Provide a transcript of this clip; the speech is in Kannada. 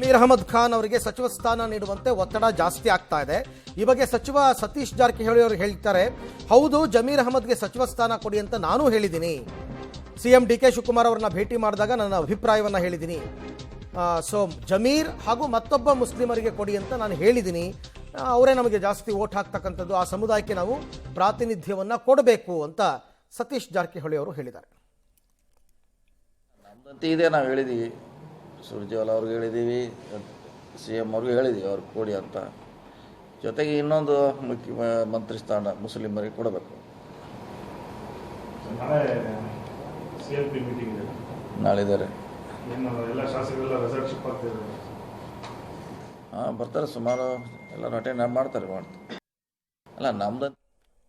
ಜಮೀರ್ ಅಹಮದ್ ಖಾನ್ ಅವರಿಗೆ ಸಚಿವ ಸ್ಥಾನ ನೀಡುವಂತೆ ಒತ್ತಡ ಜಾಸ್ತಿ ಆಗ್ತಾ ಇದೆ. ಈ ಬಗ್ಗೆ ಸಚಿವ ಸತೀಶ್ ಜಾರಕಿಹೊಳಿ ಅವರು ಹೇಳ್ತಾರೆ, ಹೌದು ಜಮೀರ್ ಅಹಮದ್ಗೆ ಸಚಿವ ಸ್ಥಾನ ಕೊಡಿ ಅಂತ ನಾನು ಹೇಳಿದ್ದೀನಿ. ಸಿಎಂ ಡಿ ಕೆ ಶಿವಕುಮಾರ್ ಅವರನ್ನ ಭೇಟಿ ಮಾಡಿದಾಗ ನನ್ನ ಅಭಿಪ್ರಾಯವನ್ನ ಹೇಳಿದ್ದೀನಿ. ಸೊ ಜಮೀರ್ ಹಾಗೂ ಮತ್ತೊಬ್ಬ ಮುಸ್ಲಿಮರಿಗೆ ಕೊಡಿ ಅಂತ ನಾನು ಹೇಳಿದ್ದೀನಿ. ಅವರೇ ನಮಗೆ ಜಾಸ್ತಿ ಓಟ್ ಹಾಕ್ತಕ್ಕಂಥದ್ದು, ಆ ಸಮುದಾಯಕ್ಕೆ ನಾವು ಪ್ರಾತಿನಿಧ್ಯವನ್ನ ಕೊಡಬೇಕು ಅಂತ ಸತೀಶ್ ಜಾರಕಿಹೊಳಿ ಅವರು ಹೇಳಿದ್ದಾರೆ. ನಮ್ದಂತೆ ಇದೆ, ನಾವು ಹೇಳಿದ್ದೀವಿ, ಸುರ್ಜೇವಾಲಾ ಅವ್ರಿಗೆ ಹೇಳಿದ್ದೀವಿ, ಸಿ ಎಮ್ ಅವ್ರಿಗೂ ಹೇಳಿದ್ದೀವಿ ಅವ್ರಿಗೆ ಕೊಡಿ ಅಂತ. ಜೊತೆಗೆ ಇನ್ನೊಂದು ಮಂತ್ರಿ ಸ್ಥಾನ ಮುಸ್ಲಿಮರಿಗೆ ಕೊಡಬೇಕು. ನಾಳೆ ಇದ್ದಾರೆ, ಹಾಂ ಬರ್ತಾರೆ, ಸುಮಾರು ಎಲ್ಲರೂ ಅಟೆಂಡ್ ಮಾಡ್ತಾರೆ. ಅಲ್ಲ ನಮ್ದು